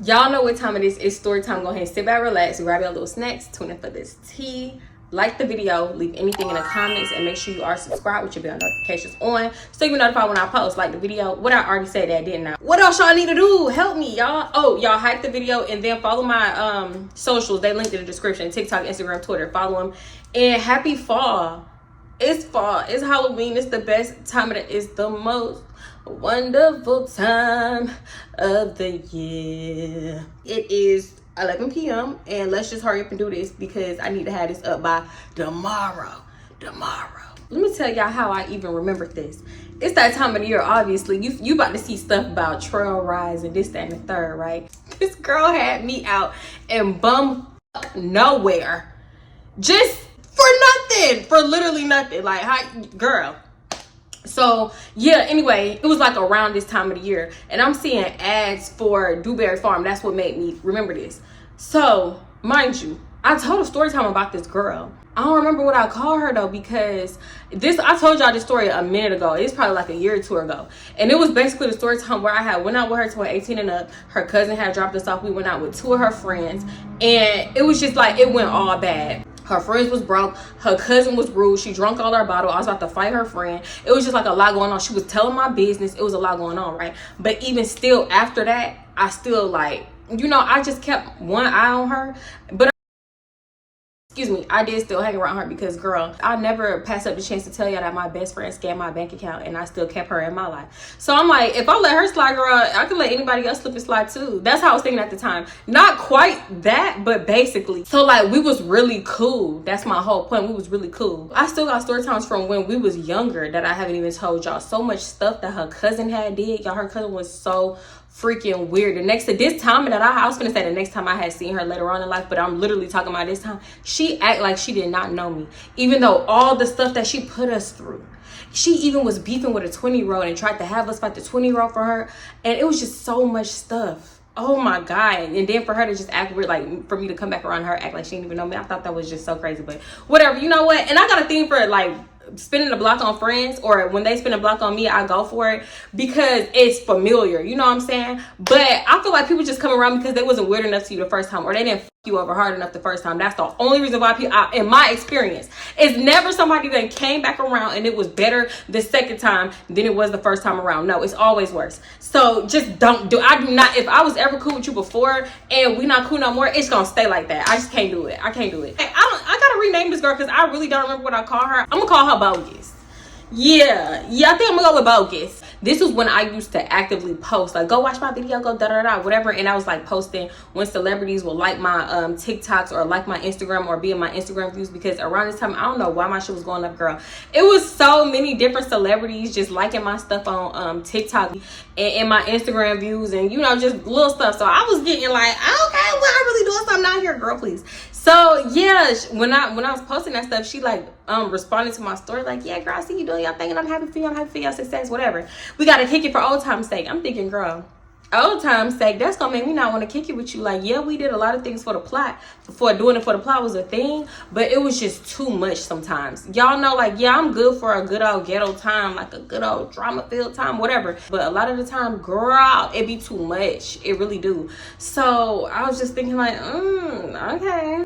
Y'all know what time it is. It's story time. Go ahead and sit back, relax, grab your little snacks, tune in for this tea. Like the video, leave anything in the comments, and make sure you are subscribed with your bell notifications on so you can notify when I post. Like the video. What I already said that, didn't I? What else y'all need to do? Help me, y'all. Oh, y'all hype the video and then follow my socials. They linked in the description. TikTok, Instagram, Twitter. Follow them. And happy fall. It's fall. It's Halloween. It's the best time of the, it's the most wonderful time of the year. It is 11 p.m. and let's just hurry up and do this because I need to have this up by tomorrow. Let me tell y'all how I even remembered this. It's that time of the year, obviously. You about to see stuff about trail rides and this, that, and the third, right? This girl had me out in bum nowhere. Just for nothing. For literally nothing. Like, hi, girl. So yeah, anyway, it was like around this time of the year and I'm seeing ads for Dewberry Farm. That's what made me remember this. So mind you, I told a story time about this girl. I don't remember what I called her though, because I told y'all this story a minute ago. It's probably like a year or two ago, and it was basically the story time where I had went out with her to 18 and up. Her cousin had dropped us off. We went out with two of her friends, and it was just like it went all bad. Her friends was broke. Her cousin was rude. She drunk all her bottle. I was about to fight her friend. It was just like a lot going on. She was telling my business. It was a lot going on, right? But even still, after that, I still like, you know, I just kept one eye on her. But excuse me, I did still hang around her because, girl, I never passed up the chance to tell y'all that my best friend scammed my bank account and I still kept her in my life. So I'm like, if I let her slide, girl, I could let anybody else slip and slide too. That's how I was thinking at the time. Not quite that, but basically. So like, we was really cool. That's my whole point. We was really cool. I still got story times from when we was younger that I haven't even told y'all. So much stuff that her cousin had did. Y'all, her cousin was so freaking weird. The next time that I was gonna say the next time I had seen her later on in life, but I'm literally talking about this time, she act like she did not know me, even though all the stuff that she put us through. She even was beefing with a 20-year-old and tried to have us fight the 20-year-old for her, and it was just so much stuff. Oh my god. And then for her to just act weird, like for me to come back around her, act like she didn't even know me, I thought that was just so crazy. But whatever, you know what? And I got a thing for like spinning the block on friends, or when they spin a block on me, I go for it because it's familiar, you know what I'm saying? But I feel like people just come around because they wasn't weird enough to you the first time, or they didn't you over hard enough the first time. That's the only reason why people, in my experience, it's never somebody that came back around and it was better the second time than it was the first time around. No, it's always worse. So just don't do. I do not. If I was ever cool with you before and we not cool no more, it's gonna stay like that. I just can't do it. I can't do it. I gotta rename this girl because I really don't remember what I call her. I'm gonna call her Bogus. Yeah, I think I'm gonna go with Bogus. This was when I used to actively post, like, go watch my video, go da-da-da, whatever. And I was like posting when celebrities will like my TikToks or like my Instagram or be in my Instagram views, because around this time, I don't know why my shit was going up, girl. It was so many different celebrities just liking my stuff on TikTok and in my Instagram views, and, you know, just little stuff. So I was getting like, okay, well, I'm really doing something out here, girl, please. So yeah, when I was posting that stuff, she like responded to my story like, yeah, girl, I see you doing your thing and I'm happy for you, I'm happy for your success, whatever. We gotta kick it for old time's sake. I'm thinking, girl, old time's sake, that's gonna make me not want to kick it with you. Like, yeah, we did a lot of things for the plot before doing it for the plot was a thing, but it was just too much sometimes. Y'all know, like, yeah, I'm good for a good old ghetto time, like a good old drama filled time, whatever, but a lot of the time, girl, it be too much. It really do. So I was just thinking like, okay.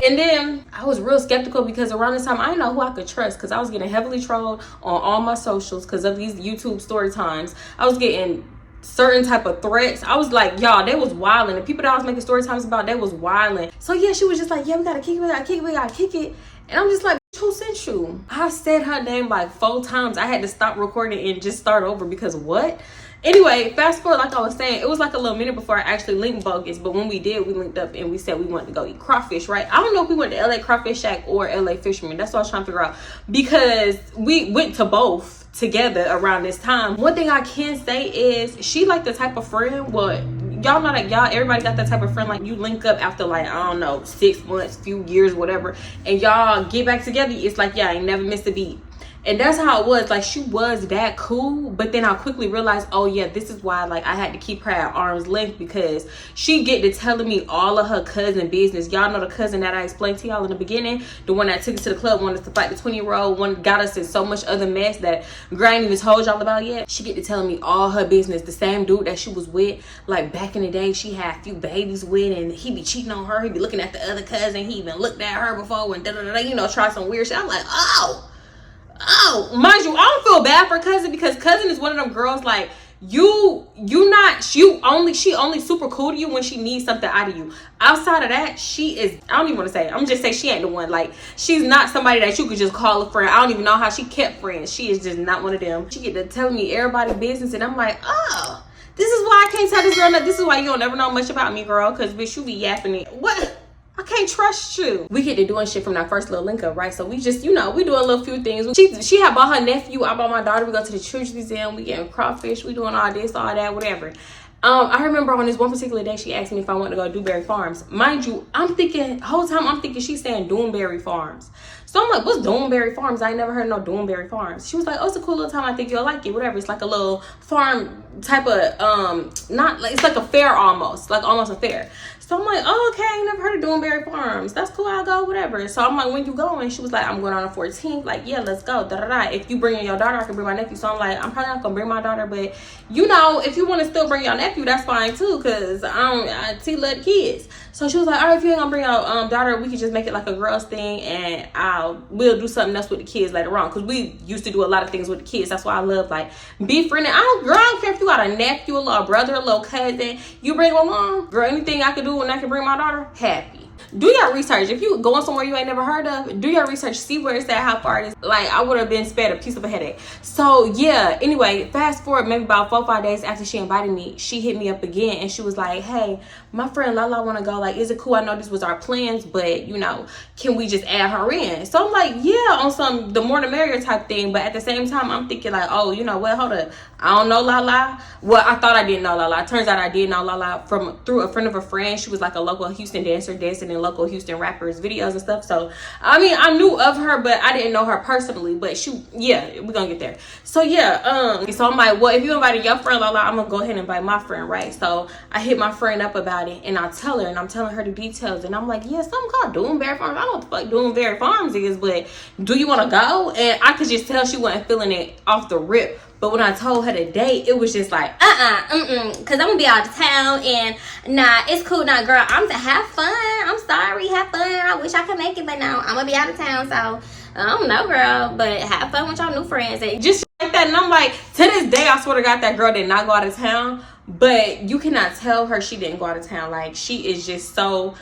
And then I was real skeptical because around this time I didn't know who I could trust, because I was getting heavily trolled on all my socials because of these YouTube story times. I was getting certain type of threats. I was like, y'all, they was wilding. The people that I was making story times about, they was wilding. So yeah, she was just like, yeah, we gotta kick it, we gotta kick it. And I'm just like, who sent you? I said her name like 4 times. I had to stop recording and just start over because what? Anyway, fast forward, like I was saying, it was like a little minute before I actually linked Bogus, but when we did, we linked up and we said we wanted to go eat crawfish, right? I don't know if we went to LA Crawfish Shack or LA Fisherman. That's what I was trying to figure out, because we went to both together around this time. One thing I can say is she like the type of friend, well, y'all know that everybody got that type of friend, like you link up after like, I don't know, 6 months, few years, whatever, and y'all get back together. It's like, yeah, I ain't never missed a beat. And that's how it was. Like, she was that cool, but then I quickly realized, oh yeah, this is why like I had to keep her at arm's length, because she get to telling me all of her cousin business. Y'all know the cousin that I explained to y'all in the beginning, the one that took us to the club, wanted us to fight the 20-year-old, one got us in so much other mess that girl ain't even told y'all about yet. She get to telling me all her business. The same dude that she was with, like back in the day, she had a few babies with, and he be cheating on her, he be looking at the other cousin, he even looked at her before, and you know, try some weird shit. I'm like, oh, mind you, I don't feel bad for cousin, because cousin is one of them girls like she only super cool to you when she needs something out of you. Outside of that, she is, I don't even want to say it. I'm just say she ain't the one. Like, she's not somebody that you could just call a friend. I don't even know how she kept friends. She is just not one of them. She get to telling me everybody's business, and I'm like, oh, this is why I can't tell this girl that. This is why you don't ever know much about me, girl, because bitch, you be yapping it. What? I can't trust you. We get to doing shit from that first little link up, right? So we just, you know, we do a little few things. She had bought her nephew, I bought my daughter, we go to the children's museum, we getting crawfish, we doing all this, all that, whatever. I remember on this one particular day, she asked me if I wanted to go to Dewberry Farms. Mind you, I'm thinking, the whole time I'm thinking she's saying Doonberry Farms. So I'm like, what's Doonberry Farms? I ain't never heard no Doonberry Farms. She was like, oh, it's a cool little town. I think you'll like it, whatever. It's like a little farm type of, not like, it's like a fair almost, like almost a fair. So I'm like, oh, okay, I ain't never heard of Doonberry Farms. That's cool, I'll go, whatever. So I'm like, when you going? She was like, I'm going on the 14th. Like, yeah, let's go, da-da-da. If you bring in your daughter, I can bring my nephew. So I'm like, I'm probably not going to bring my daughter, but, you know, if you want to still bring your nephew, that's fine, too, because T love the kids. So she was like, all right, if you ain't going to bring your daughter, we can just make it like a girls thing, and we'll do something else with the kids later on, because we used to do a lot of things with the kids. That's why I love, like, befriending. I don't care if you got a nephew, a little brother, a little cousin, you bring them along. Girl, anything I can do when I can bring my daughter, happy. Do your research. If you going somewhere you ain't never heard of, do your research, see where it's at, how far it is. Like, I would have been spared a piece of a headache. So yeah, anyway, fast forward maybe about 4 or 5 days after she invited me, she hit me up again, and she was like, hey, my friend Lala want to go. Like, is it cool? I know this was our plans, but you know, can we just add her in? So I'm like, yeah, on some the more the merrier type thing. But at the same time, I'm thinking like, oh, you know what, hold up, I don't know Lala. Well, I thought I didn't know Lala. It turns out I did know Lala through a friend of a friend. She was like a local Houston dancer, dancing in local Houston rappers videos and stuff. So I mean, I knew of her, but I didn't know her personally. But yeah, we're gonna get there. So yeah, so I'm like, well, if you invited your friend Lala, I'm gonna go ahead and invite my friend, right? So I hit my friend up about it, and I tell her, and I'm telling her the details, and I'm like, yeah, something called Doonberry Farms. I don't know what the fuck Doonberry Farms is, but do you want to go? And I could just tell she wasn't feeling it off the rip. But when I told her the date, it was just like, because I'm gonna be out of town, and nah, it's cool now, girl. I'm to have fun. I'm sorry, have fun. I wish I could make it, but no, I'm gonna be out of town, so I don't know, girl. But have fun with y'all new friends. And just like that. And I'm like, to this day, I swear to God, that girl did not go out of town. But you cannot tell her she didn't go out of town. Like, she is just so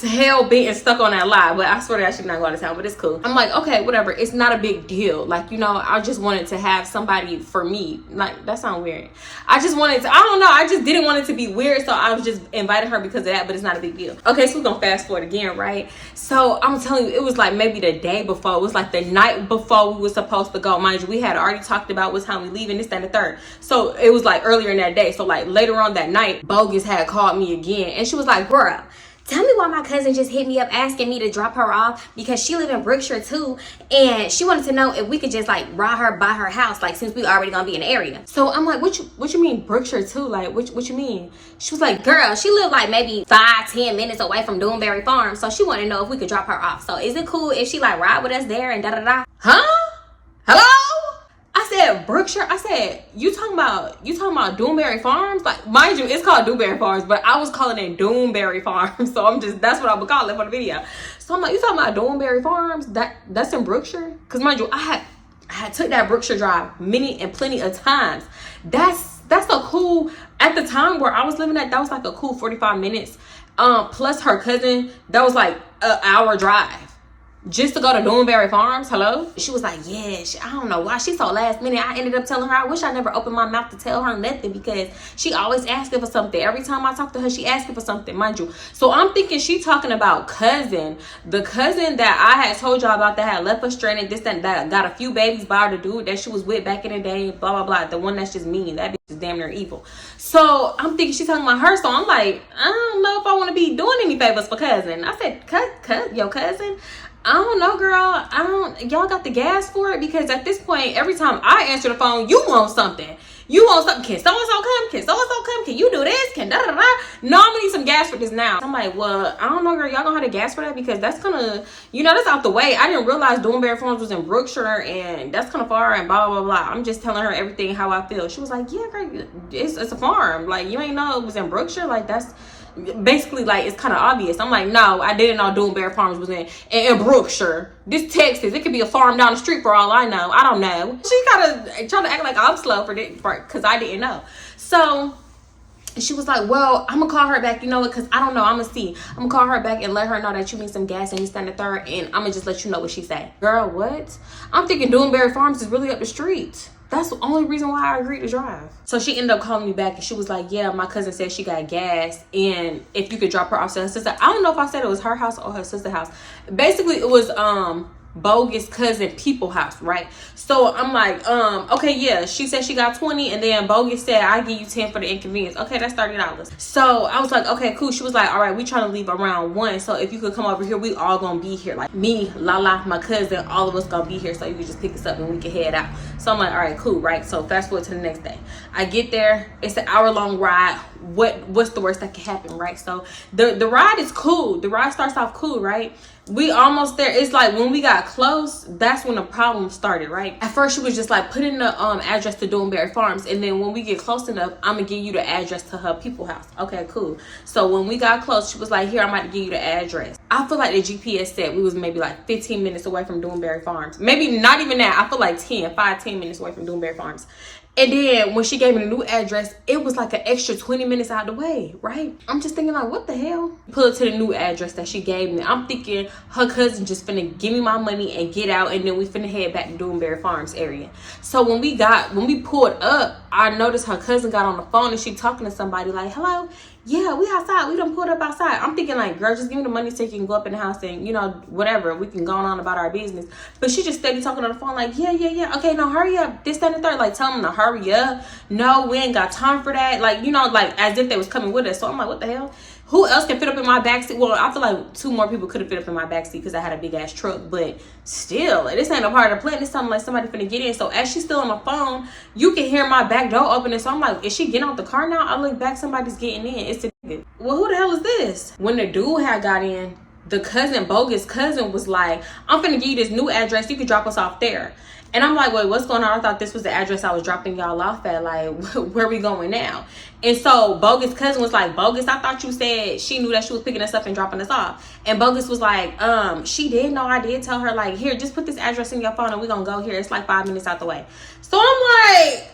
hell bent and stuck on that lie. But I swear to God, she did not go out of town, but it's cool. I'm like, okay, whatever, it's not a big deal. Like, you know, I just wanted to have somebody for me. Like, that sounds weird. I just wanted to, I don't know, I just didn't want it to be weird, so I was just inviting her because of that. But it's not a big deal. Okay, so we're gonna fast forward again, right? So I'm telling you, it was like maybe the day before. It was like the night before we were supposed to go. Mind you, we had already talked about what time we leaving, this, that, and the third. So it was like earlier in that day. So like later on that night, Bogus had called me again, and she was like, girl, tell me why my cousin just hit me up asking me to drop her off, because she live in Brookshire too, and she wanted to know if we could just like ride her by her house, like since we already gonna be in the area. So I'm like, what you mean Brookshire too? Like, what you mean? She was like, girl, she lived like maybe 5-10 minutes away from Doonberry Farm, so she wanted to know if we could drop her off. So is it cool if she like ride with us there and da-da-da? Huh? Hello? I said Brookshire. I said, you talking about Doonberry Farms? Like, mind you, it's called Doonberry Farms, but I was calling it Doonberry Farms. So that's what I would call it for the video. So I'm like, you talking about Doonberry Farms? That's in Brookshire? Because mind you, I had took that Brookshire drive many and plenty of times. That's a cool, at the time where I was living at, that was like a cool 45 minutes. Plus her cousin, that was like an hour drive. Just to go to Doonberry Farms. Hello? She was like, yeah, I don't know why she's so last minute. I ended up telling her I wish I never opened my mouth to tell her nothing, because she always asking for something. Every time I talk to her, she asking for something, mind you. So I'm thinking she talking about cousin, the cousin that I had told y'all about that had left us stranded, this, that got a few babies by the dude that she was with back in the day, blah, blah, blah. The one that's just mean. That bitch is damn near evil. So I'm thinking she's talking about her. So I'm like, I don't know if I want to be doing any favors for cousin. I said, your cousin? I don't know, girl. Y'all got the gas for it? Because at this point, every time I answer the phone, you want something. You want something. Can so-and-so come? Can so-and-so come? Can you do this? Can da-da-da-da? No, I'm gonna need some gas for this now. I'm like, well, I don't know, girl. Y'all gonna have the gas for that? Because that's gonna, that's out the way. I didn't realize Doonberry Farms was in Brookshire, and that's kind of far, and blah, blah, blah. I'm just telling her everything how I feel. She was like, yeah, girl, it's a farm. Like, you ain't know it was in Brookshire? Like, that's basically, like, it's kind of obvious. I'm like, no, I didn't know Doonberry Farms was in Brookshire. This Texas, it could be a farm down the street for all I know. I don't know. She kind of trying to act like I'm slow for because I didn't know. So she was like, well, I'm gonna call her back, because I don't know. I'm gonna call her back and let her know that you need some gas and you stand the third, and I'm gonna just let you know what she say. Girl, what? I'm thinking Doonberry Farms is really up the street. That's the only reason why I agreed to drive. So she ended up calling me back, and she was like, yeah, my cousin said she got gas, and if you could drop her off to her sister. I don't know if I said it was her house or her sister's house. Basically, it was Bogus cousin people house, right? So I'm like, okay, yeah. She said she got 20, and then Bogus said I give you 10 for the inconvenience. Okay, that's $30. So I was like, okay, cool. She was like, all right, we trying to leave around 1, so if you could come over here, we all gonna be here. Like me, Lala, my cousin, all of us gonna be here, so you can just pick us up and we can head out. So I'm like, all right, cool, right? So fast forward to the next day. I get there. It's an hour-long ride. What's the worst that could happen, right? So the ride is cool. The ride starts off cool, right? We almost there. It's like when we got close, that's when the problem started, right? At first, she was just like, put in the address to Doonberry Farms, and then when we get close enough, I'm gonna give you the address to her people house. Okay, cool. So when we got close, she was like, here, I'm about to give you the address. I feel like the GPS said we was maybe like 15 minutes away from Doonberry Farms. Maybe not even that. I feel like 10 minutes away from Doonberry Farms. And then when she gave me the new address, it was like an extra 20 minutes out the way, right? I'm just thinking like, what the hell? Pull it to the new address that she gave me. I'm thinking her cousin just finna give me my money and get out, and then we finna head back to Doonberry Farms area. So when we pulled up, I noticed her cousin got on the phone and she talking to somebody like, hello? Yeah, we outside. We done pulled up outside. I'm thinking like, girl, just give me the money so you can go up in the house and, whatever. We can go on about our business. But she just steady talking on the phone like, yeah. Okay, no, hurry up. This, that, and the third. Like, tell them to hurry up. No, we ain't got time for that. Like, like as if they was coming with us. So I'm like, what the hell? Who else can fit up in my backseat? Well, I feel like 2 more people could have fit up in my backseat because I had a big ass truck. But still, this ain't a part of the plan. It's something like somebody finna get in. So as she's still on the phone, you can hear my back door opening. So I'm like, is she getting out the car now? I look back, somebody's getting in. It's a nigga. Well, who the hell is this? When the dude had got in, the Bogus cousin was like, I'm finna give you this new address. You can drop us off there. And I'm like, wait, what's going on? I thought this was the address I was dropping y'all off at. Like, where we going now? And so Bogus cousin was like, Bogus, I thought you said she knew that she was picking us up and dropping us off. And Bogus was like, she did know. I did tell her, like, here, just put this address in your phone and we're going to go here. It's like 5 minutes out the way. So I'm like,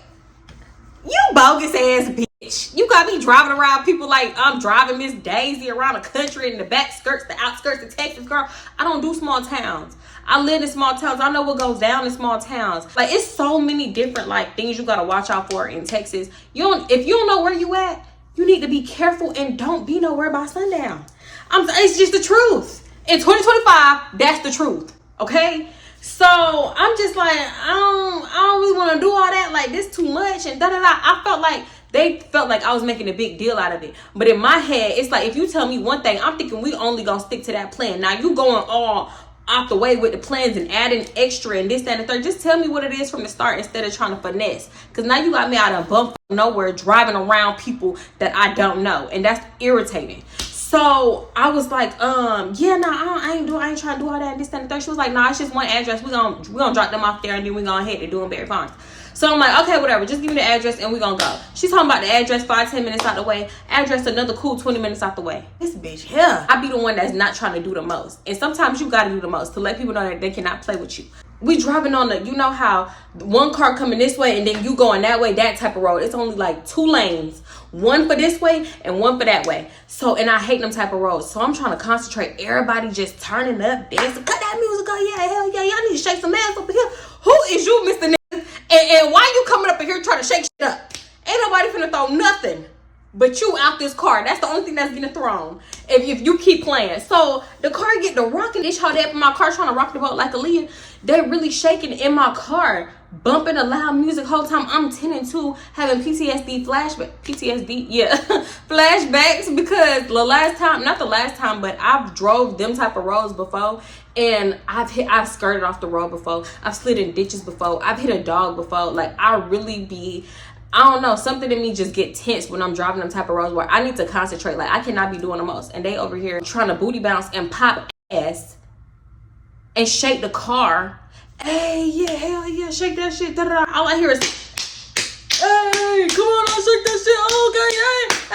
you bogus ass bitch. You got me driving around people like I'm driving Miss Daisy around the country in the back skirts, the outskirts of Texas, girl. I don't do small towns. I live in small towns. I know what goes down in small towns. Like, it's so many different like things you gotta watch out for in Texas. If you don't know where you at, you need to be careful and don't be nowhere by sundown. It's just the truth. In 2025, that's the truth. Okay? So I'm just like, I don't really want to do all that. Like, this too much and da da da. I felt like they felt like I was making a big deal out of it. But in my head, it's like, if you tell me one thing, I'm thinking we only gonna stick to that plan. Now you going all out the way with the plans and adding extra and this, that, and the third. Just tell me what it is from the start instead of trying to finesse. Because now you got me out of bump nowhere driving around people that I don't know. And that's irritating. So I was like, yeah, no, I ain't trying to do all that and this, that, and the third. She was like, no, it's just one address. We gonna drop them off there and then we gonna head to Doonberry Farms. So I'm like, okay, whatever. Just give me the address and we gonna go. She's talking about the address 5-10 minutes out the way. Address another cool 20 minutes out the way. This bitch here. I be the one that's not trying to do the most. And sometimes you gotta do the most to let people know that they cannot play with you. We driving on the, you know how one car coming this way and then you going that way, that type of road. It's only like 2 lanes. One for this way and one for that way. So, and I hate them type of roads. So I'm trying to concentrate. Everybody just turning up, dancing. Cut that music on. Yeah, hell yeah. Y'all need to shake some ass up here. Who is you, Mr. Nigga? And why you coming up in here trying to shake shit up? Ain't nobody finna throw nothing. but you out this car. That's the only thing that's getting thrown if you keep playing. So the car get the rocking. They how they up in my car trying to rock the boat like Aaliyah. They're really shaking in my car, bumping the loud music whole time. I'm 10 and 2, having PTSD flashback. PTSD, yeah, flashbacks, because the last time, not the last time, but I've drove them type of roads before, and I've skirted off the road before. I've slid in ditches before. I've hit a dog before. Like, I really be, I don't know, something in me just get tense when I'm driving them type of roads where I need to concentrate. Like, I cannot be doing the most. And they over here trying to booty bounce and pop ass and shake the car. Hey, yeah, hell yeah, shake that shit. Da-da-da. All I hear is, hey, come on, I'll shake that shit. Okay,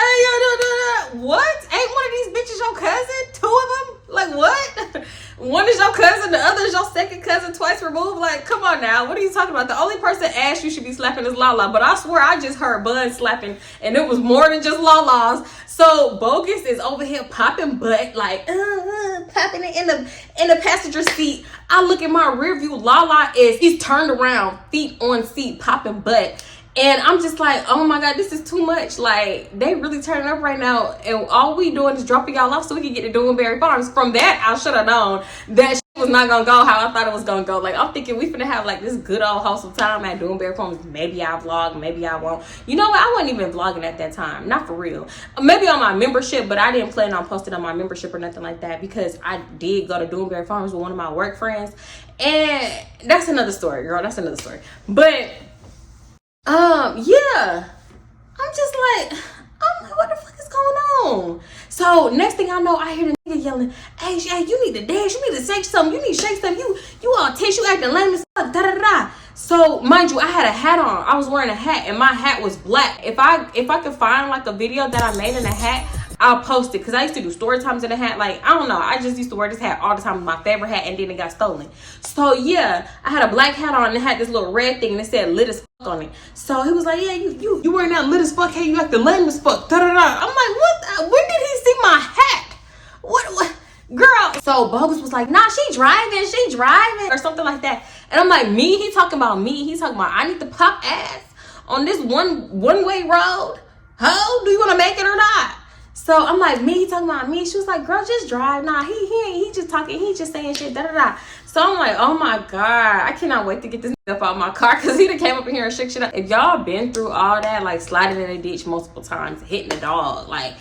hey, yeah, da-da-da. What? Ain't one of these bitches your cousin? 2 of them? Like, what? One is your cousin, the other is your second cousin, twice removed. Like, come on now. What are you talking about? The only person Ash you should be slapping is Lala. But I swear I just heard Bud slapping, and it was more than just Lala's. So Bogus is over here popping butt, like popping it in the passenger seat. I look at my rear view. Lala he's turned around, feet on seat, popping butt. And I'm just like, oh my God, this is too much. Like, they really turning up right now. And all we doing is dropping y'all off so we can get to Doonesbury Farms. From that, I should have known that shit was not going to go how I thought it was going to go. Like, I'm thinking we finna have like this good old wholesome time at Doonesbury Farms. Maybe I'll vlog, maybe I won't. You know what? I wasn't even vlogging at that time. Not for real. Maybe on my membership, but I didn't plan on posting on my membership or nothing like that, because I did go to Doonesbury Farms with one of my work friends. And that's another story, girl. That's another story. But yeah, I'm just like, what the fuck is going on? So next thing I know, I hear the nigga yelling, hey, you need to dance, you need to shake something, you need to shake something, you all tense, you acting lame as fuck, da da da. So mind you, I had a hat on. I was wearing a hat, and my hat was black. If I could find like a video that I made in a hat, I'll post it, because I used to do story times in a hat. Like, I don't know, I just used to wear this hat all the time, my favorite hat, and then it got stolen. So yeah, I had a black hat on and it had this little red thing and it said lit as fuck on it. So he was like, yeah, you wearing that lit as fuck hat, you acting lame as fuck, da da da. I'm like, what? When did he see my hat? What girl? So Bogus was like, nah, she driving or something like that. And I'm like, me? He talking about me? He's talking about I need to pop ass on this one-way road? Ho, do you want to make it or not? So I'm like, me? He talking about me? She was like, girl, just drive. Nah, he just talking. He just saying shit, da da da. So I'm like, oh my God, I cannot wait to get this up out of my car, because he done came up in here and shook shit up. If y'all been through all that, like sliding in a ditch multiple times, hitting a dog, like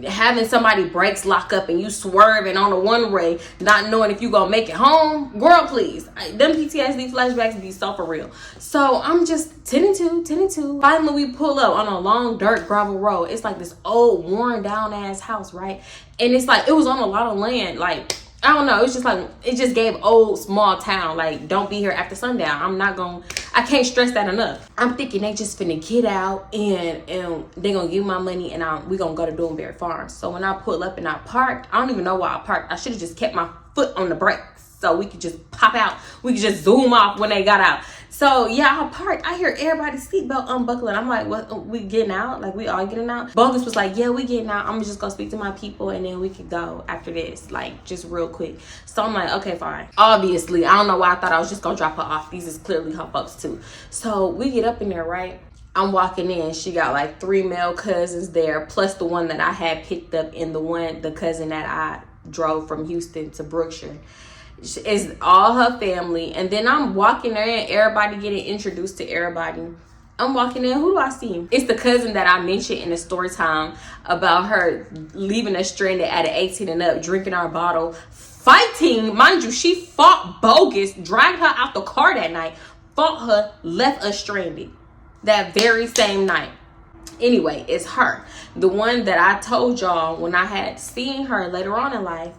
having somebody brakes lock up and you swerving on a one-way, not knowing if you gonna make it home, girl, please. Them PTSD flashbacks be so for real. So I'm just 10 and 2. Finally, we pull up on a long dirt gravel road. It's like this old worn down ass house, right? And it's like, it was on a lot of land. Like, I don't know. It's just like, it just gave old small town. Like, don't be here after sundown. I can't stress that enough. I'm thinking they just finna get out and they gonna give my money and we gonna go to Doonesbury Farms. So when I pull up and I parked, I don't even know why I parked. I should have just kept my foot on the brakes so we could just pop out. We could just zoom off when they got out. So yeah, I parked. I hear everybody's seatbelt unbuckling. I'm like, what? We getting out? Like, we all getting out? Bogus was like, yeah, we getting out. I'm gonna just go speak to my people and then we could go after this, like, just real quick. So I'm like, okay, fine. Obviously, I don't know why I thought I was just gonna drop her off. These is clearly her folks too. So we get up in there, right? I'm walking in. She got like 3 male cousins there, plus the one that I had picked up in the cousin that I drove from Houston to Brookshire. It's all her family. And then I'm walking there and everybody getting introduced to everybody. I'm walking in. Who do I see? It's the cousin that I mentioned in the story time about her leaving us stranded at an 18 and up, drinking our bottle, fighting. Mind you, she fought Bogus, dragged her out the car that night, fought her, left us stranded that very same night. Anyway, it's her. The one that I told y'all when I had seen her later on in life.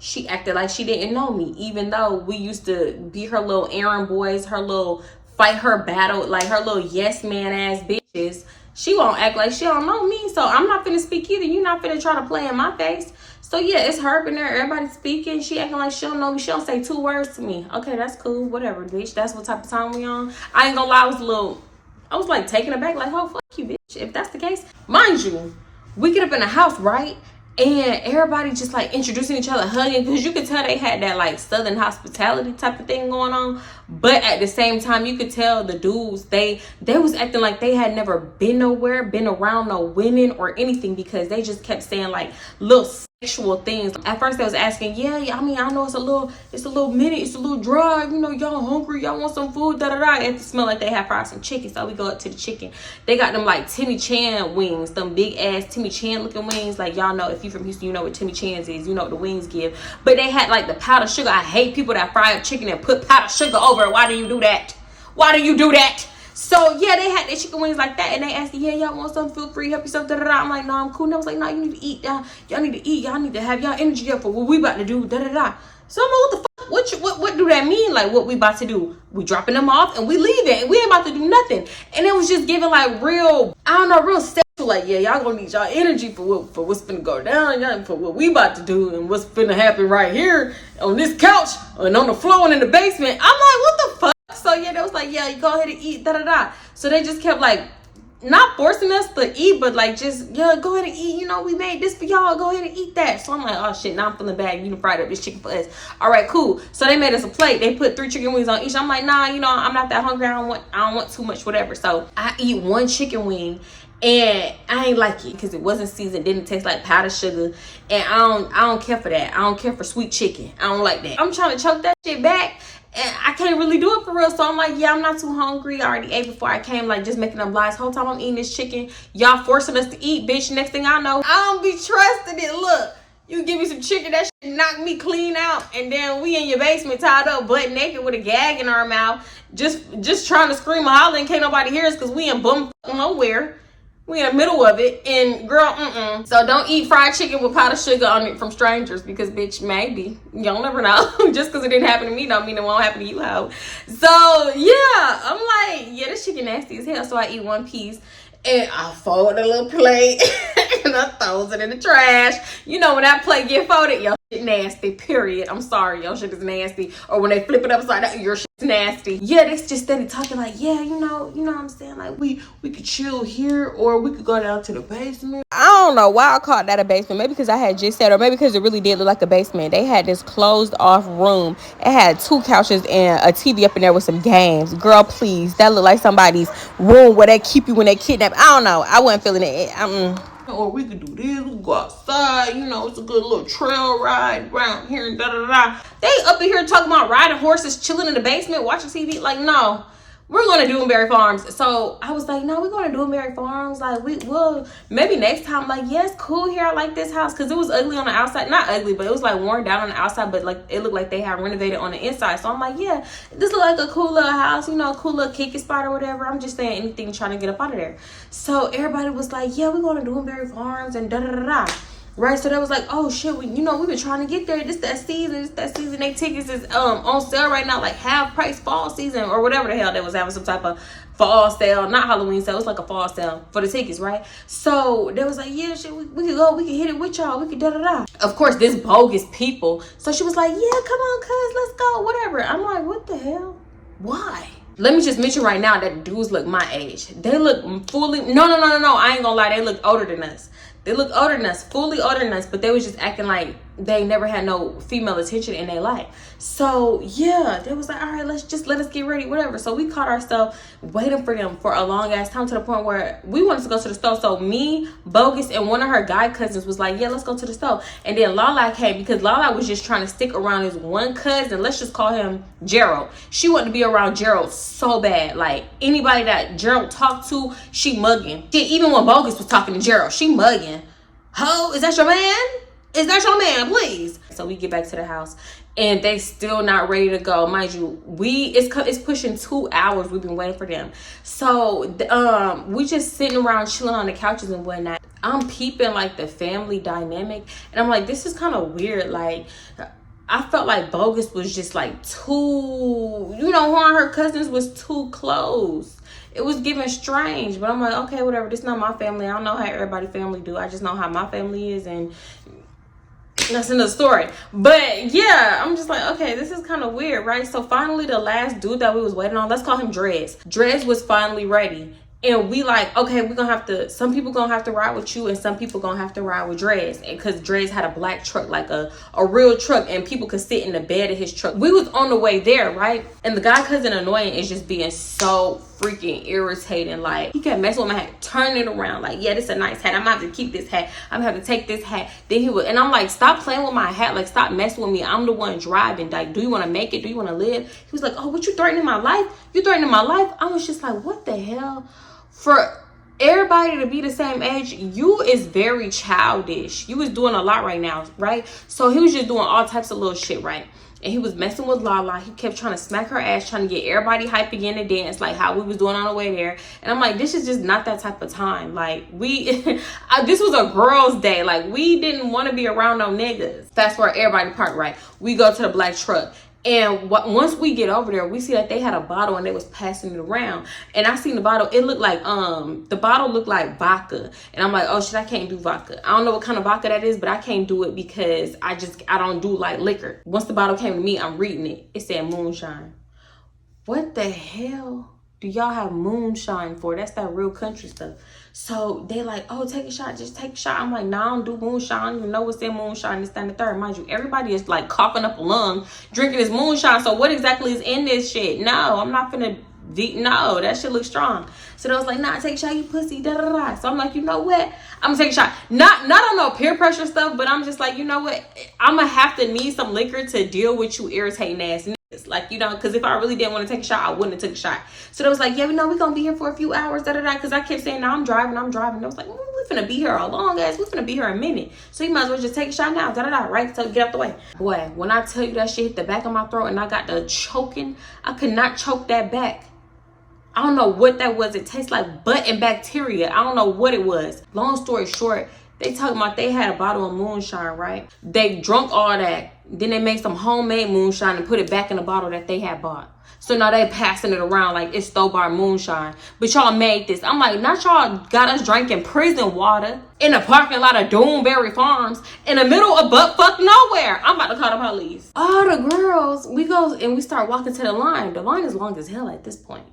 She acted like she didn't know me, even though we used to be her little errand boys, her little fight her battle, like her little yes man ass bitches. She won't act like she don't know me, so I'm not finna speak either. You not finna try to play in my face. So yeah, it's her up in there, everybody speaking. She acting like she don't know me. She don't say 2 words to me. Okay, that's cool, whatever, bitch. That's what type of time we on. I ain't gonna lie, I was like taken aback, like, oh, fuck you, bitch, if that's the case. Mind you, we get up in the house, right? And everybody just like introducing each other, hugging, because you could tell they had that like southern hospitality type of thing going on. But at the same time, you could tell the dudes, they was acting like they had never been nowhere, been around no women or anything, because they just kept saying like little sexual things. At first they was asking, yeah, I mean, I know it's a little minute, it's a little dry, you know, y'all hungry, y'all want some food, It smelled like they had fried some chicken. So we go up to the chicken. They got them like Timmy Chan wings, them big ass Timmy Chan looking wings. Like, y'all know, if you from Houston, you know what Timmy Chan's is, you know what the wings give. But they had like the powdered sugar. I hate people that fry up chicken and put powdered sugar over it. Why do you do that? Why do you do that? So yeah, they had their chicken wings like that, and they asked, yeah, y'all want something, feel free, help yourself, I'm like, no, I'm cool. And I was like, no, you need to eat, y'all need to eat, y'all need to have y'all energy up for what we about to do, So I'm like, what the fuck, what do that mean? Like, what we about to do? We dropping them off and we leaving, and we ain't about to do nothing. And it was just giving like real, I don't know, real sexual, like, yeah, y'all gonna need y'all energy for what's finna go down, y'all, for what we about to do, and what's finna happen right here on this couch and on the floor and in the basement. I'm like, what the fuck? So yeah, they was like, yeah, you go ahead and eat, So they just kept like, not forcing us to eat, but like, just, yeah, go ahead and eat. You know, we made this for y'all. Go ahead and eat that. So I'm like, oh shit, now I'm feeling bad. You done fried up this chicken for us. All right, cool. So they made us a plate. They put 3 chicken wings on each. I'm like, nah, you know, I'm not that hungry. I don't want too much, whatever. So I eat 1 chicken wing, and I ain't like it because it wasn't seasoned, didn't taste like powdered sugar, and I don't care for that. I don't care for sweet chicken. I don't like that. I'm trying to choke that shit back, and I can't really do it for real. So I'm like, yeah, I'm not too hungry. I already ate before I came, like just making up lies. Whole time I'm eating this chicken, y'all forcing us to eat, bitch. Next thing I know, I don't be trusting it. Look, you give me some chicken, that shit knock me clean out, and then we in your basement tied up, butt naked with a gag in our mouth, just trying to scream and holler, and can't nobody hear us because we in bum nowhere. We in the middle of it, and girl, So don't eat fried chicken with powdered sugar on it from strangers, because bitch, maybe. Y'all never know. Just because it didn't happen to me don't mean it won't happen to you, hoe. So yeah, I'm like, yeah, this chicken nasty as hell. So I eat 1 piece, and I fold a little plate, and I throws it in the trash. You know, when that plate get folded, your shit nasty, period. I'm sorry, your shit is nasty. Or when they flip it upside down, your shit's nasty. Yeah, they just steady talking like, yeah, you know what I'm saying? Like, we could chill here, or we could go down to the basement. I don't know why I called that a basement. Maybe because I had just said, or maybe because it really did look like a basement. They had this closed off room. It had 2 couches and a TV up in there with some games. Girl, please, that looked like somebody's room where they keep you when they kidnap. I don't know. I wasn't feeling it. Or we could do this, we could go outside, you know, it's a good little trail ride around here and They up in here talking about riding horses, chilling in the basement, watching TV. Like, no, we're going to Dewberry Farms. So I was like, no, we're going to Dewberry Farms. Like, we will, maybe next time. Like, yes, cool here. I like this house. Because it was ugly on the outside. Not ugly, but it was like worn down on the outside. But like, it looked like they had renovated on the inside. So I'm like, yeah, this look like a cool little house. You know, cool little kicking spot or whatever. I'm just saying anything trying to get up out of there. So everybody was like, yeah, we're going to Dewberry Farms and Right, so they was like, oh shit, we've been trying to get there. This that season. They tickets is on sale right now, like half price fall season or whatever the hell they was having, some type of fall sale, not Halloween sale. It's like a fall sale for the tickets, right? So they was like, yeah, shit, we could go, we could hit it with y'all, we could Of course, this bogus people. So she was like, yeah, come on, cuz, let's go, whatever. I'm like, what the hell? Why? Let me just mention right now that dudes look my age. They look fully, no, I ain't gonna lie, they look older than us. They look older than us, fully older than us, but they was just acting like they never had no female attention in their life. So yeah, they was like, all right, let us get ready, whatever. So we caught ourselves waiting for them for a long ass time, to the point where we wanted to go to the store. So me, Bogus, and one of her guy cousins was like, yeah, let's go to the store. And then Lala came, because Lala was just trying to stick around his one cousin. Let's just call him Gerald. She wanted to be around Gerald so bad. Like, anybody that Gerald talked to, she mugging. Even when Bogus was talking to Gerald, she mugging. Ho, is that your man? Is that your man, please? So we get back to the house, and they still not ready to go. Mind you, it's pushing 2 hours. We've been waiting for them. So we just sitting around chilling on the couches and whatnot. I'm peeping like the family dynamic, and I'm like, this is kind of weird. Like, I felt like Bogus was just like too, her and her cousins was too close. It was giving strange, but I'm like, okay, whatever. This is not my family. I don't know how everybody family do. I just know how my family is, and that's another story. But yeah, I'm just like, okay, this is kind of weird, right? So finally, the last dude that we was waiting on, let's call him Dreads. Dreads was finally ready. And we like, okay, we're gonna have to, some people gonna have to ride with you and some people gonna have to ride with Drez. And because Drez had a black truck, like a real truck, and people could sit in the bed of his truck. We was on the way there, right? And the guy cousin annoying is just being so freaking irritating. Like, he kept messing with my hat, turning it around, like, yeah, this is a nice hat, I'm gonna have to keep this hat, I'm gonna have to take this hat. Then he would, and I'm like, stop playing with my hat, like, stop messing with me, I'm the one driving. Like, do you want to make it? Do you want to live? He was like, oh, what, you threatening my life? You threatening my life? I was just like, what the hell? For everybody to be the same age, you is very childish. You was doing a lot right now, right? So he was just doing all types of little shit, right? And he was messing with Lala. He kept trying to smack her ass, trying to get everybody hype again to dance, like how we was doing on the way there. And I'm like, this is just not that type of time. Like, we, this was a girl's day. Like, we didn't want to be around no niggas. Fast forward, everybody parked, right? We go to the black truck. And once we get over there, we see that they had a bottle and they was passing it around. And I seen the bottle. It looked like the bottle looked like vodka. And I'm like, oh shit, I can't do vodka. I don't know what kind of vodka that is, but I can't do it because I don't do like liquor. Once the bottle came to me, I'm reading it. It said moonshine. What the hell do y'all have moonshine for? That's that real country stuff. So they like, oh, take a shot, just take a shot. I'm like, nah, I don't do moonshine. I don't even know what's in moonshine. This, that, and the third. Mind you, everybody is like coughing up a lung, drinking this moonshine. So what exactly is in this shit? No, I'm not finna, no, that shit looks strong. So they was like, nah, take a shot, you pussy, da, da, da. So I'm like, you know what? I'm gonna take a shot. Not on no peer pressure stuff, but I'm just like, you know what? I'm gonna have to need some liquor to deal with you irritating ass niggas. Like, you know, because if I really didn't want to take a shot, I wouldn't have took a shot. So they was like, yeah, we know we're gonna be here for a few hours, da da da. Because I kept saying, no, I'm driving. I was like, we finna be here a long ass, we finna be here a minute. So you might as well just take a shot now, da da da, right? So get out the way. Boy, when I tell you that shit hit the back of my throat and I got the choking, I could not choke that back. I don't know what that was. It tastes like butt and bacteria. I don't know what it was. Long story short, they talking about they had a bottle of moonshine, right? They drunk all that. Then they made some homemade moonshine and put it back in the bottle that they had bought. So now they passing it around like it's store-bought moonshine. But y'all made this. I'm like, not y'all got us drinking prison water in the parking lot of Doomberry Farms in the middle of butt-fuck nowhere. I'm about to call the police. All the girls, we go and we start walking to the line. The line is long as hell at this point.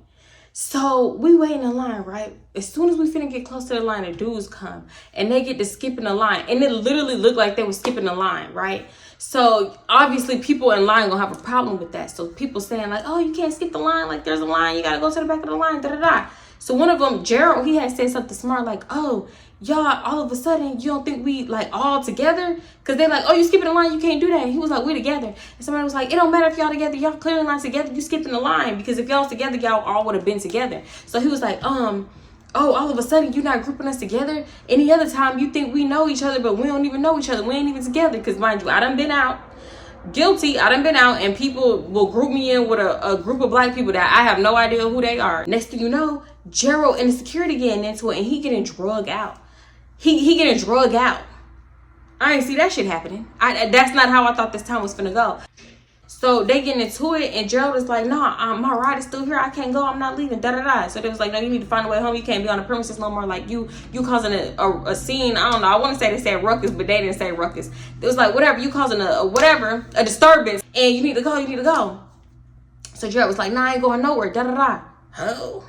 So we wait in the line, right? As soon as we finna get close to the line, the dudes come and they get to skipping the line. And it literally looked like they were skipping the line, right? So obviously people in line gonna have a problem with that. So people saying like, oh, you can't skip the line. Like, there's a line. You gotta go to the back of the line, da da da. So one of them, Gerald, he had said something smart like, oh, y'all, all of a sudden, you don't think we like all together? Because they're like, oh, you skipping the line, you can't do that. And he was like, we together. And somebody was like, it don't matter if y'all together, y'all clearly not together, you skipping the line. Because if y'all was together, y'all all would have been together. So he was like, oh, all of a sudden, you're not grouping us together? Any other time, you think we know each other, but we don't even know each other. We ain't even together. Because mind you, I done been out. Guilty, I done been out, and people will group me in with a group of black people that I have no idea who they are. Next thing you know, Gerald and the security getting into it, and he getting drug out. He getting drug out. I ain't see that shit happening. That's not how I thought this time was finna go. So they getting into it, and Gerald is like, nah, my ride is still here. I can't go. I'm not leaving. Da da da. So they was like, no, you need to find a way home. You can't be on the premises no more. Like, you causing a scene. I don't know. I want to say they said ruckus, but they didn't say ruckus. It was like, whatever. You causing a disturbance, and you need to go. You need to go. So Gerald was like, nah, I ain't going nowhere. Da da da. Oh.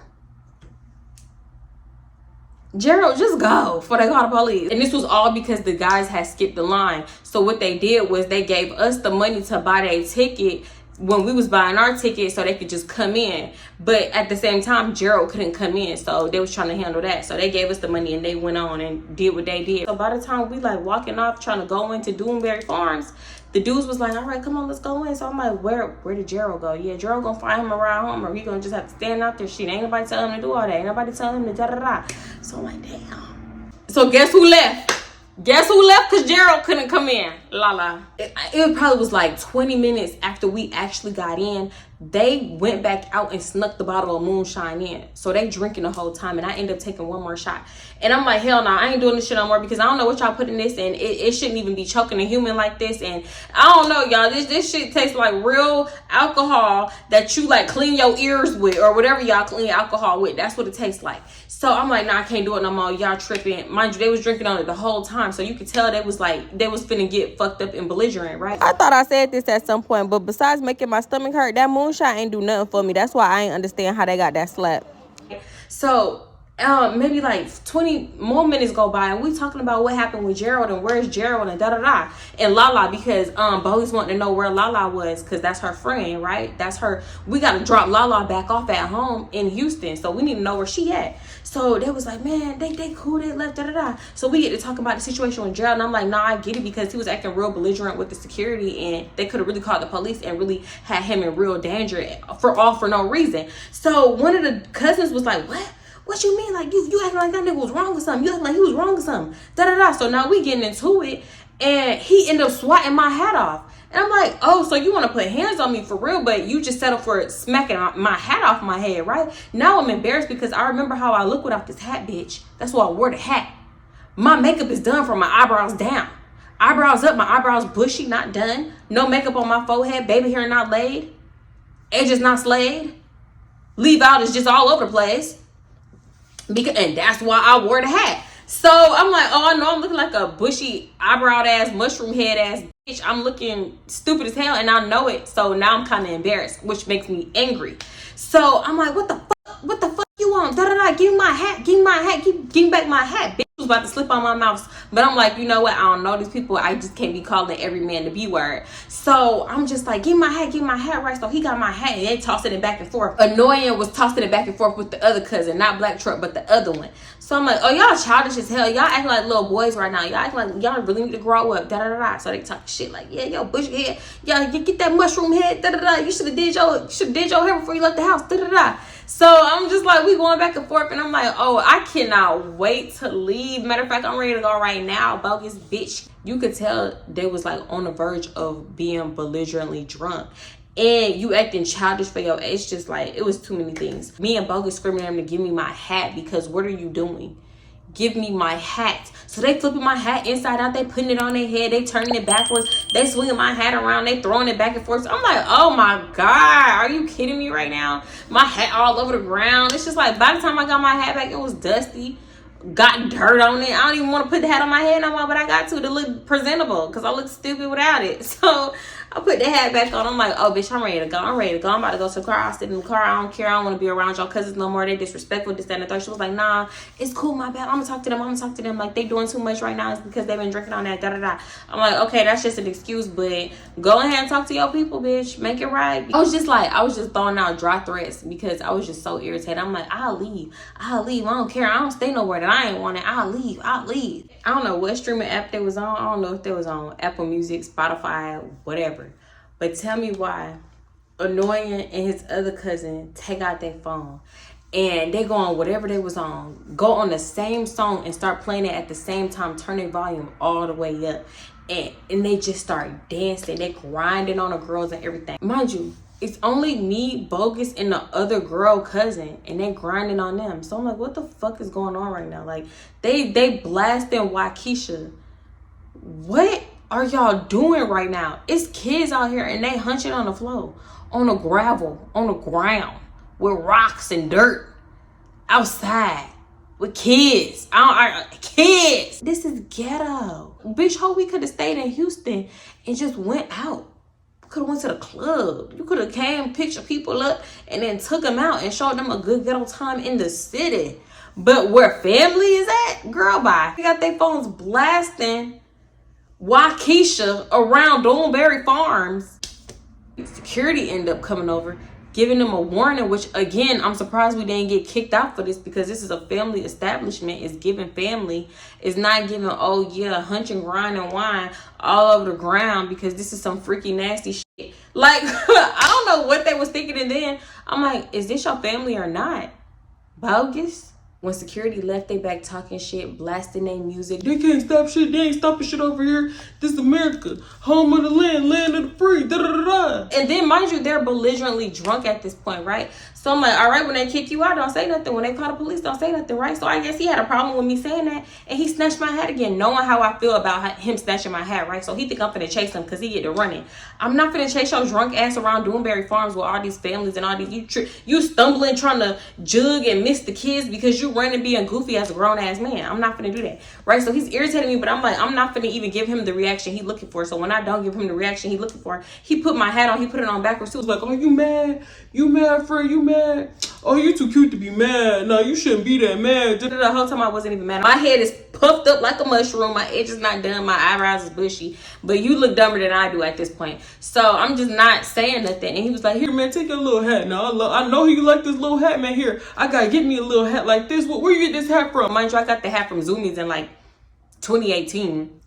Gerald, just go before they call the police. And this was all because the guys had skipped the line. So what they did was they gave us the money to buy their ticket when we was buying our ticket so they could just come in. But at the same time, Gerald couldn't come in. So they was trying to handle that. So they gave us the money and they went on and did what they did. So by the time we like walking off trying to go into Doomberry Farms, the dudes was like, all right, come on, let's go in. So I'm like, where did Gerald go? Yeah, Gerald gonna find him around home, or he gonna just have to stand out there. Shit, ain't nobody telling him to do all that. Ain't nobody telling him to da-da-da. So I'm like, damn. So guess who left? Guess who left? Because Gerald couldn't come in. Lala. It probably was like 20 minutes after we actually got in. They went back out and snuck the bottle of moonshine in. So they drinking the whole time. And I ended up taking one more shot. And I'm like, hell no, I ain't doing this shit no more. Because I don't know what y'all put in this. And it shouldn't even be choking a human like this. And I don't know, y'all. This shit tastes like real alcohol that you like clean your ears with. Or whatever y'all clean alcohol with. That's what it tastes like. So I'm like, nah, I can't do it no more. Y'all tripping. Mind you, they was drinking on it the whole time. So you could tell they was finna get fucked up and belligerent, right? I thought I said this at some point, but besides making my stomach hurt, that moonshine ain't do nothing for me. That's why I ain't understand how they got that slap. So maybe like 20 more minutes go by and we talking about what happened with Gerald and where's Gerald and da-da-da and Lala, because Bogus wanted to know where Lala was because that's her friend, right? That's her. We got to drop Lala back off at home in Houston, so we need to know where she at. So they was like, man, they cool, they left, da-da-da. So we get to talk about the situation with Gerald, and I'm like, nah, I get it, because he was acting real belligerent with the security, and they could have really called the police and really had him in real danger for no reason. So one of the cousins was like, what you mean? Like, you acting like that nigga was wrong or something. You acting like he was wrong or something. Da-da-da. So now we getting into it, and he ended up swatting my hat off. And I'm like, oh, so you want to put hands on me for real, but you just settled for smacking my hat off my head, right? Now I'm embarrassed because I remember how I look without this hat, bitch. That's why I wore the hat. My makeup is done from my eyebrows down. Eyebrows up, my eyebrows bushy, not done. No makeup on my forehead, baby hair not laid. Edges not slayed. Leave out is just all over the place. And that's why I wore the hat. So I'm like, oh, I know I'm looking like a bushy eyebrow ass, mushroom head ass bitch. I'm looking stupid as hell, and I know it. So now I'm kind of embarrassed, which makes me angry. So I'm like, what the fuck you want? Da-da-da, give me my hat, give me back my hat, bitch. Was about to slip on my mouth, but I'm like, you know what? I don't know these people. I just can't be calling every man the B word. So I'm just like, give my hat, right? So he got my hat and they tossing it back and forth. Annoying was tossing it back and forth with the other cousin, not Black Truck, but the other one. So I'm like, oh, y'all childish as hell. Y'all acting like little boys right now. Y'all acting like y'all really need to grow up. Da da da. So they talk shit like, yeah, yo, bushy head, y'all get that mushroom head. Da da da. You should have did your hair before you left the house. Da da da. So I'm just like, we going back and forth, and I'm like, oh, I cannot wait to leave. Matter of fact, I'm ready to go right now. Bogus bitch. You could tell they was like on the verge of being belligerently drunk. And you acting childish for your age. Just like, it was too many things. Me and Bogus screaming at him to give me my hat, because what are you doing? Give me my hat. So they flipping my hat inside out. They putting it on their head. They turning it backwards. They swinging my hat around. They throwing it back and forth. So I'm like, oh my God, are you kidding me right now? My hat all over the ground. It's just like, by the time I got my hat back, it was dusty. Got dirt on it. I don't even want to put the hat on my head no more, but I got to look presentable, because I look stupid without it. So I put the hat back on. I'm like, oh, bitch, I'm ready to go. I'm about to go to the car. I'll sit in the car. I don't care. I don't want to be around y'all cousins no more. They disrespectful, this, that, and the third. She was like, nah, it's cool, my bad. I'm going to talk to them. Like, they doing too much right now. It's because they've been drinking on that, da-da-da. I'm like, okay, that's just an excuse, but go ahead and talk to your people, bitch. Make it right. I was just throwing out dry threats because I was just so irritated. I'm like, I'll leave. I don't care. I don't stay nowhere that I ain't want it. I'll leave. I don't know what streaming app they was on. I don't know if they was on Apple Music, Spotify, whatever. But tell me why Annoying and his other cousin take out their phone and they go on whatever they was on, go on the same song and start playing it at the same time, turn their volume all the way up. And they just start dancing. They grinding on the girls and everything. Mind you, it's only me, Bogus, and the other girl cousin, and they grinding on them. So I'm like, what the fuck is going on right now? Like, they blasting Waukesha. What are y'all doing right now? It's kids out here and they hunching on the floor, on the gravel, on the ground, with rocks and dirt, outside with kids. Kids. This is ghetto. Bitch, hope we could have stayed in Houston and just went out. Could have went to the club. You could have came, picked people up, and then took them out and showed them a good ghetto time in the city. But where family is at, girl, bye. They got their phones blasting Waukesha around Dornberry Farms. Security ended up coming over, giving them a warning, which again, I'm surprised we didn't get kicked out for this, because this is a family establishment. It's giving family. It's not giving, oh yeah, hunch and grind and wine all over the ground, because this is some freaky nasty shit. Like, I don't know what they was thinking. And then I'm like, is this your family or not? Bogus. When security left, they back talking shit, blasting their music. They can't stop shit. They ain't stopping shit over here. This is America, home of the land, land of the free. Da da da da. And then, mind you, they're belligerently drunk at this point, right? So I'm like, all right, when they kick you out, don't say nothing. When they call the police, don't say nothing, right? So I guess he had a problem with me saying that, and he snatched my hat again, knowing how I feel about him snatching my hat, right? So he think I'm finna chase him because he get to running. I'm not finna chase your drunk ass around Dornberry Farms with all these families and all these you stumbling trying to jug and miss the kids because you running being goofy as a grown ass man. I'm not finna do that, right? So he's irritating me, but I'm like, I'm not finna even give him the reaction he looking for. So when I don't give him the reaction he looking for, he put my hat on, he put it on backwards too. He was like, oh, you mad? You mad, friend? You mad? Oh, you too cute to be mad. No, you shouldn't be that mad. The whole time I wasn't even mad. My head is puffed up like a mushroom. My edge is not done. My eyebrows is bushy. But you look dumber than I do at this point. So I'm just not saying nothing. And he was like, here, man, take your little hat. Now, I know you like this little hat, man. Here, I got to get me a little hat like this. Where you get this hat from? Mind you, I got the hat from Zoomies in like 2018.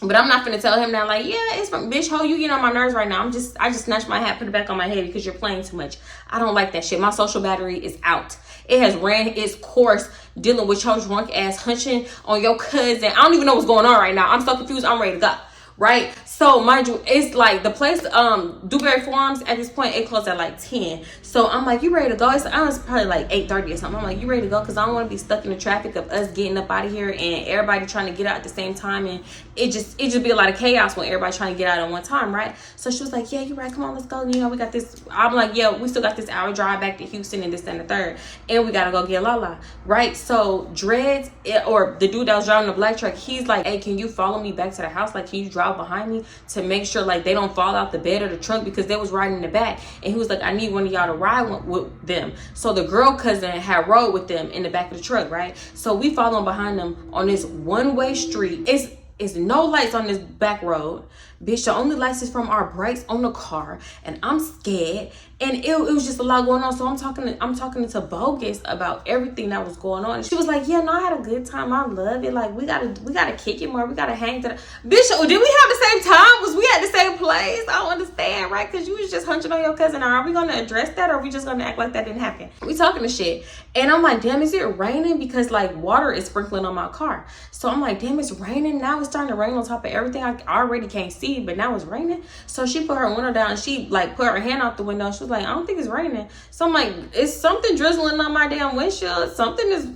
But I'm not gonna tell him now, like, yeah, it's from bitch ho, you get on my nerves right now. I just snatched my hat, put it back on my head because you're playing too much. I don't like that shit. My social battery is out. It has ran its course dealing with your drunk ass hunching on your cousin. I don't even know what's going on right now. I'm so confused. I'm ready to go. Right? So mind you, it's like the place, Dewberry Farms, at this point it closed at like 10. So I'm like, you ready to go? It's probably like 8:30 or something. I'm like, you ready to go? Because I don't want to be stuck in the traffic of us getting up out of here and everybody trying to get out at the same time, and it just be a lot of chaos when everybody trying to get out at one time, right? So she was like, yeah, you're right, come on, let's go. You know, we got this. I'm like, yeah, we still got this hour drive back to Houston and this and the third, and we gotta go get Lala, right? So Dreads, or the dude that was driving the black truck, he's like, hey, can you follow me back to the house? Like, can you drive behind me to make sure like they don't fall out the bed or the trunk, because they was riding in the back. And he was like, I need one of y'all to ride with them. So the girl cousin had rode with them in the back of the truck, right? So we following behind them on this one-way street. It's no lights on this back road, bitch. The only lights is from our brights on the car, and I'm scared. And it was just a lot going on. So I'm talking to Bogus about everything that was going on. And she was like, yeah, no, I had a good time. I love it. Like, we gotta kick it more. We gotta hang to the bitch. Did we have the same time? Was we at the same place? I don't understand, right? Because you was just hunching on your cousin. Are we gonna address that, or are we just gonna act like that didn't happen? We talking to shit. And I'm like, damn, is it raining? Because like water is sprinkling on my car. So I'm like, damn, it's raining. Now it's starting to rain on top of everything. I already can't see, but now it's raining. So she put her window down and she like put her hand out the window. She was like, I don't think it's raining. So I'm like, it's something drizzling on my damn windshield.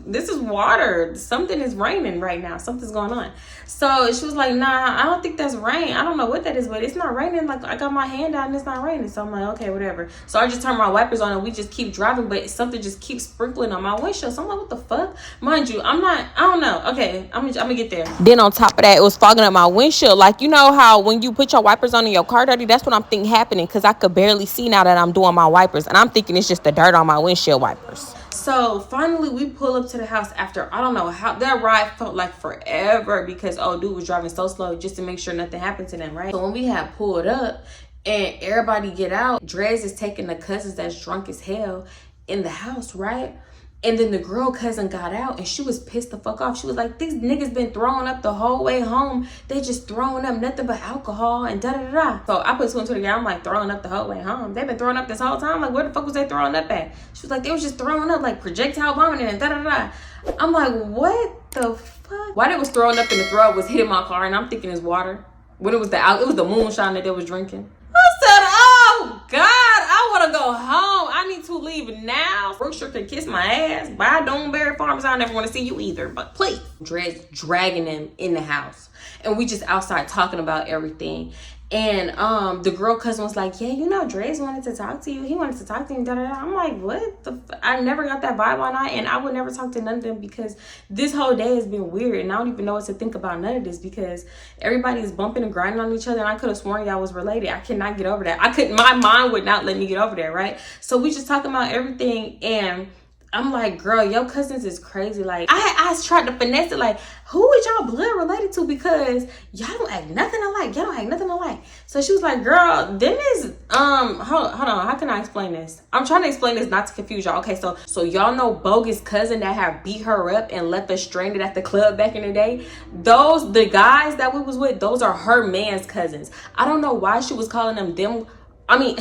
This is water. Something is raining right now. Something's going on. So she was like, nah, I don't think that's rain. I don't know what that is, but it's not raining. Like, I got my hand out and it's not raining. So I'm like, okay, whatever. So I just turned my wipers on and we just keep driving, but something just keeps sprinkling on my windshield. So I'm like, what the fuck? Mind you, I don't know. Okay, I'm gonna get there. Then on top of that, it was fogging up my windshield. Like, you know how when you put your wipers on in your car dirty, that's what I'm thinking happening, because I could barely see now that I'm doing my wipers. And I'm thinking it's just the dirt on my windshield wipers. So finally we pull up to the house after, I don't know how, that ride felt like forever, because old dude was driving so slow just to make sure nothing happened to them, right? So when we had pulled up and everybody get out, Drez is taking the cousins that's drunk as hell in the house, right? And then the girl cousin got out and she was pissed the fuck off. She was like, these niggas been throwing up the whole way home. They just throwing up nothing but alcohol and da-da-da-da. So I put two and two together. I'm like, throwing up the whole way home? They've been throwing up this whole time? Like, where the fuck was they throwing up at? She was like, they was just throwing up, like projectile vomiting and da-da-da-da. I'm like, what the fuck? Why they was throwing up in the throat was hitting my car, and I'm thinking it's water. When it was the moonshine that they was drinking. I said, oh God, I want to go home. I need to leave now. Brooksher can kiss my ass. Bye, Dewberry Farms. I never want to see you either, but please. Drez dragging them in the house, and we just outside talking about everything. And the girl cousin was like, yeah, you know, Drez wanted to talk to you. He wanted to talk to you. Da, da, da. I'm like, what the I never got that vibe all night, and I would never talk to none of them, because this whole day has been weird, and I don't even know what to think about none of this, because everybody is bumping and grinding on each other, and I could have sworn y'all was related. I cannot get over that. My mind would not let me get over that, right? So we just talking about everything, and I'm like, girl, your cousins is crazy. Like, I tried to finesse it, like, who is y'all blood related to? Because y'all don't act nothing alike. Y'all don't act nothing alike. So she was like, girl, them is, hold on, how can I explain this? I'm trying to explain this not to confuse y'all. Okay, so y'all know Bogus' cousin that have beat her up and left us stranded at the club back in the day? The guys that we was with, those are her man's cousins. I don't know why she was calling them. I mean,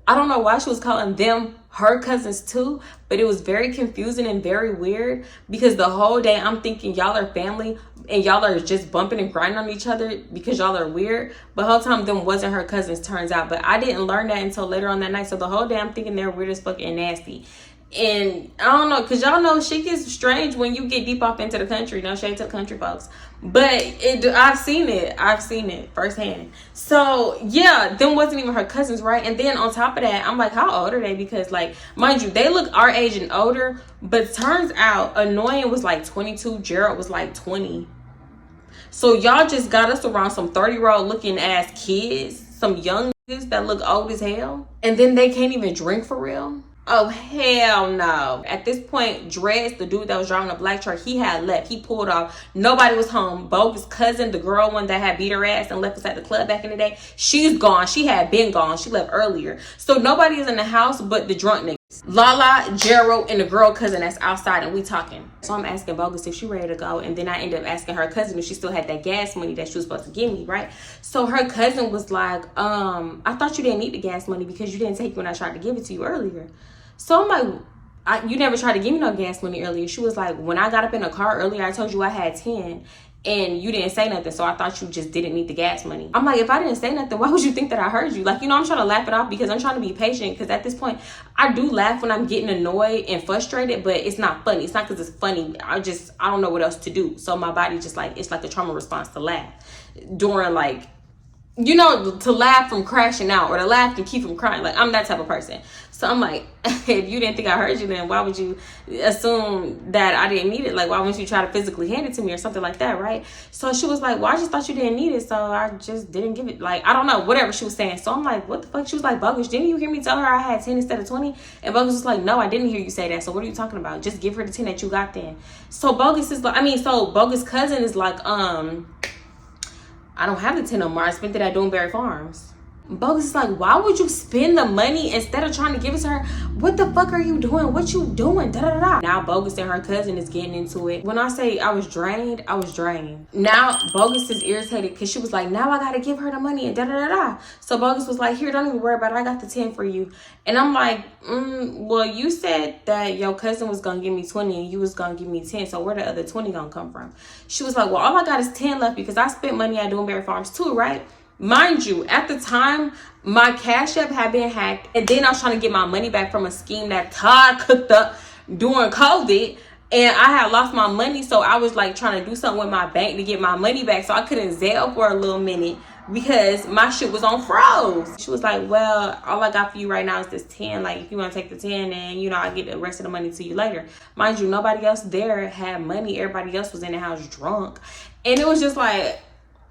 I don't know why she was calling them her cousins too, but it was very confusing and very weird, because the whole day I'm thinking y'all are family and y'all are just bumping and grinding on each other because y'all are weird, but the whole time them wasn't her cousins, turns out. But I didn't learn that until later on that night. So the whole day I'm thinking they're weird as fuck and nasty. And I don't know, because y'all know shit gets strange when you get deep off into the country. No shade to country folks, but I've seen it firsthand. So yeah, them wasn't even her cousins, right? And then on top of that, I'm like, how old are they? Because, like, mind you, they look our age and older, but turns out Annoying was like 22, Gerald was like 20. So y'all just got us around some 30-year-old looking ass kids, some young niggas that look old as hell, and then they can't even drink for real. Oh, hell no. At this point, Dreads, the dude that was driving a black truck, he had left. He pulled off. Nobody was home. Bogus' cousin, the girl one that had beat her ass and left us at the club back in the day, she's gone. She had been gone. She left earlier. So nobody is in the house but the drunk niggas. Lala, Gerald, and the girl cousin that's outside, and we talking. So I'm asking Bogus if she ready to go, and then I ended up asking her cousin if she still had that gas money that she was supposed to give me, right? So her cousin was like, I thought you didn't need the gas money because you didn't take it when I tried to give it to you earlier. So I'm like, you never tried to give me no gas money earlier. She was like, when I got up in the car earlier, I told you I had 10 and you didn't say nothing. So I thought you just didn't need the gas money. I'm like, if I didn't say nothing, why would you think that I heard you? Like, you know, I'm trying to laugh it off because I'm trying to be patient. Because at this point, I do laugh when I'm getting annoyed and frustrated, but it's not funny. It's not because it's funny. I don't know what else to do. So my body just like, it's like a trauma response to laugh during like, you know, to laugh from crashing out or to laugh and keep from crying. Like, I'm that type of person. So I'm like, if you didn't think I heard you, then why would you assume that I didn't need it? Like, why wouldn't you try to physically hand it to me or something like that, right? So she was like, well, I just thought you didn't need it, so I just didn't give it. Like, I don't know, whatever she was saying. So I'm like, what the fuck? She was like, Bogus, didn't you hear me tell her I had 10 instead of 20? And Bogus was like, no, I didn't hear you say that. So what are you talking about? Just give her the 10 that you got then. So Bogus is like, so Bogus' cousin is like, I don't have the 10 no more. I spent it at Doonberry Farms. Bogus is like, why would you spend the money instead of trying to give it to her? What the fuck are you doing? What you doing? Da da da. Now Bogus and her cousin is getting into it. When I say I was drained, I was drained. Now Bogus is irritated because she was like, now I gotta give her the money and da da da da. So Bogus was like, here, don't even worry about it. I got the 10 for you. And I'm like, well, you said that your cousin was gonna give me 20 and you was gonna give me 10. So where the other 20 gonna come from? She was like, well, all I got is 10 left because I spent money at Doonberry Farms too, right? Mind you, at the time, my Cash App had been hacked. And then I was trying to get my money back from a scheme that Todd cooked up during COVID. And I had lost my money. So I was like trying to do something with my bank to get my money back. So I couldn't Zelle for a little minute because my shit was on froze. She was like, well, all I got for you right now is this 10. Like, if you want to take the 10 and, you know, I'll get the rest of the money to you later. Mind you, nobody else there had money. Everybody else was in the house drunk. And it was just like,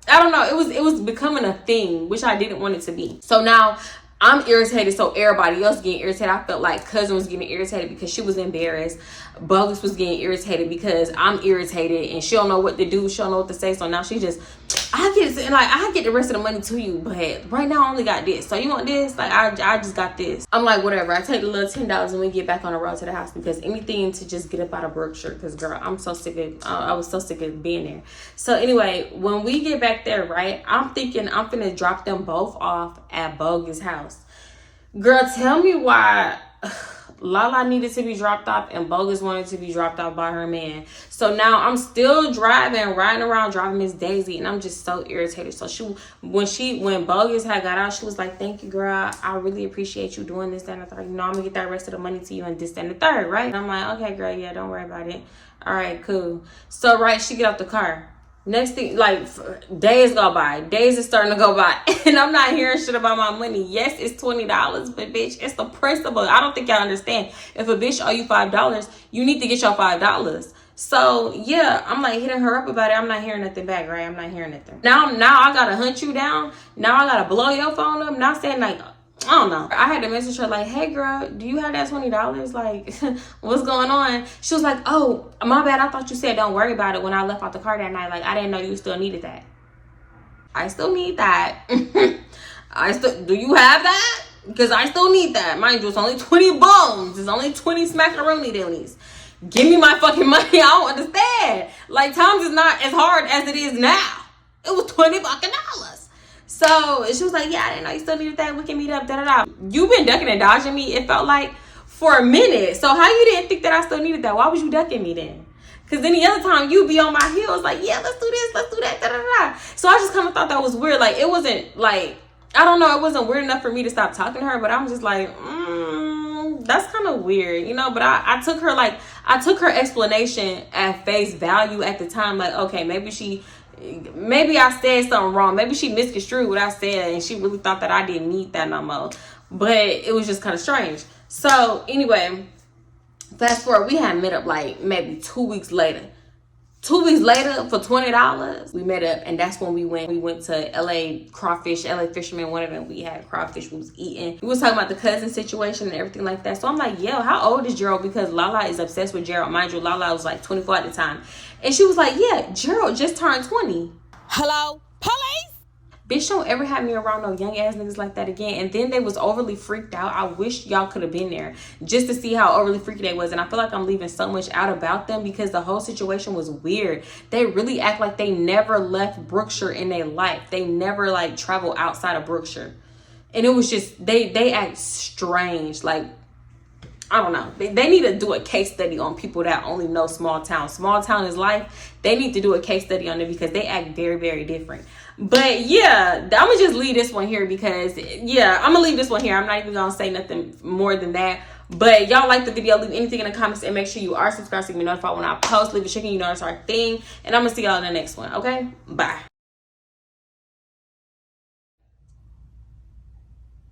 I don't know, it was becoming a thing, which I didn't want it to be. So now I'm irritated, so everybody else getting irritated. I felt like cousin was getting irritated because she was embarrassed. Bogus was getting irritated because I'm irritated and she don't know what to do, she don't know what to say. So now she just, I get the rest of the money to you, but right now I only got this. So you want this? Like, I just got this. I'm like, whatever. I take the little $10 and we get back on the road to the house because anything to just get up out of Brookshire. Because girl, I'm so sick of, I was so sick of being there. So anyway, when we get back there, right, I'm thinking I'm finna drop them both off at Bogus' house. Girl, tell me why Lala needed to be dropped off and Bogus wanted to be dropped off by her man. So now I'm still riding around driving Miss Daisy, and I'm just so irritated. So when Bogus had got out, she was like, thank you, girl. I really appreciate you doing this, that, and the third. You know, I'm gonna get that rest of the money to you and this, that, and the third, right? And I'm like, okay, girl, yeah, don't worry about it. All right, cool. So, right, she get out the car. Next thing, like, days go by. Days is starting to go by. And I'm not hearing shit about my money. Yes, it's $20, but bitch, it's the principle. I don't think y'all understand. If a bitch owe you $5, you need to get your $5. So, yeah, I'm like hitting her up about it. I'm not hearing nothing back, right? I'm not hearing nothing. Now I gotta hunt you down. Now I gotta blow your phone up. Not saying like, I don't know. I had to message her like, hey girl, do you have that $20? Like, what's going on? She was like, oh, my bad. I thought you said don't worry about it when I left out the car that night. Like, I didn't know you still needed that. I still need that. Do you have that? Because I still need that. Mind you, it's only 20 bones. It's only 20 smackaroni dillies. Give me my fucking money. I don't understand. Like, times is not as hard as it is now. It was $20 fucking dollars. So she was like, yeah, I didn't know you still needed that. We can meet up, da-da-da. You've been ducking and dodging me, it felt like, for a minute. So how you didn't think that I still needed that? Why was you ducking me then? Because any other time you be on my heels like, yeah, let's do this, let's do that, da-da-da. So I just kind of thought that was weird. Like, it wasn't like, I don't know, it wasn't weird enough for me to stop talking to her. But I'm just like, that's kind of weird, you know. But I took her explanation at face value at the time. Like, okay, maybe I said something wrong. Maybe she misconstrued what I said and she really thought that I didn't need that no more. But it was just kind of strange. So anyway, fast forward, we had met up like maybe 2 weeks later. 2 weeks later, for $20, we met up, and that's when we went to LA Crawfish, LA Fisherman, one of them. We had crawfish, we was eating. We was talking about the cousin situation and everything like that. So I'm like, yo, how old is Gerald? Because Lala is obsessed with Gerald. Mind you, Lala was like 24 at the time. And she was like, yeah, Gerald just turned 20. Hello, police? Bitch, don't ever have me around no young ass niggas like that again. And then they was overly freaked out. I wish y'all could have been there just to see how overly freaky they was. And I feel like I'm leaving so much out about them because the whole situation was weird. They really act like they never left Brookshire in their life. They never like travel outside of Brookshire. And it was just, they act strange. Like, I don't know. They need to do a case study on people that only know small town. Small town is life. They need to do a case study on it because they act very, very different. But yeah, I'm gonna just leave this one here because yeah, I'm gonna leave this one here. I'm not even gonna say nothing more than that. But y'all like the video, leave anything in the comments and make sure you are subscribed so you can be notified when I post. Leave a chicken, you know it's our thing. And I'm gonna see y'all in the next one. Okay, bye.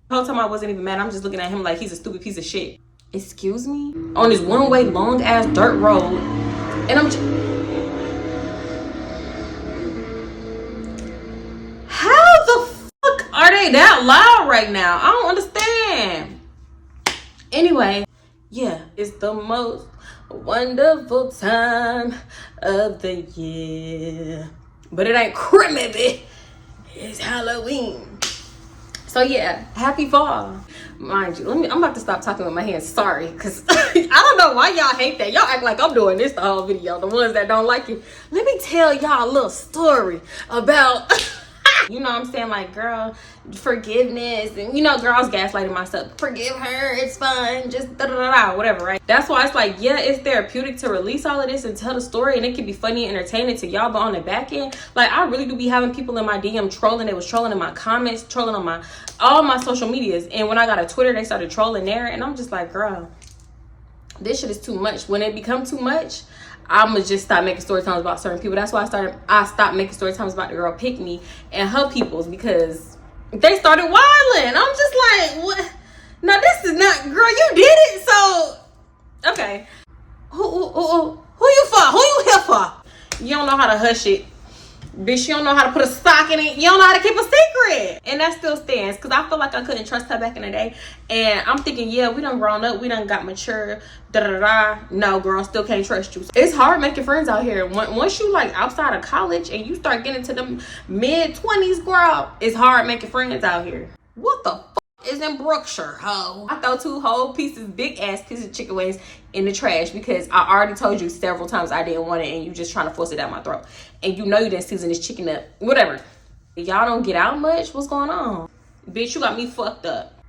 The whole time I wasn't even mad. I'm just looking at him like he's a stupid piece of shit. Excuse me? On this one-way long-ass dirt road. And I'm just... How the fuck are they that loud right now? I don't understand. Anyway, yeah, it's the most wonderful time of the year. But it ain't Christmas. It's Halloween. So yeah, happy fall. Mind you, I'm about to stop talking with my hands. Sorry, because I don't know why y'all hate that. Y'all act like I'm doing this the whole video. The ones that don't like it. Let me tell y'all a little story about, you know what I'm saying? Like, girl, forgiveness. And, you know, girls gaslighting myself. Forgive her. It's fun. Just da-da-da-da, whatever, right? That's why it's like, yeah, it's therapeutic to release all of this and tell the story. And it can be funny and entertaining to y'all. But on the back end, like, I really do be having people in my DM trolling. They was trolling in my comments, trolling on all my social medias. And when I got a Twitter, they started trolling there. And I'm just like, girl, this shit is too much. When it become too much, I'ma just stop making story times about certain people. That's why I stopped making story times about the girl Pick Me and her peoples, because they started wilding. I'm just like, what? No, this is not, girl, you did it. So okay, who you for? Who you here for? You don't know how to hush it, bitch. You don't know how to put a sock in it. You don't know how to keep a secret. And that still stands, because I feel like I couldn't trust her back in the day. And I'm thinking, yeah, we done grown up, we done got mature, da-da-da-da. No, girl, still can't trust you. It's hard making friends out here. Once you like outside of college and you start getting to the mid-20s, girl, it's hard making friends out here. What the fuck is in Brookshire, ho? I throw 2 whole pieces, big ass pieces of chicken wings in the trash because I already told you several times I didn't want it and you just trying to force it down my throat. And you know you didn't season this chicken up. Whatever. Y'all don't get out much? What's going on? Bitch, you got me fucked up.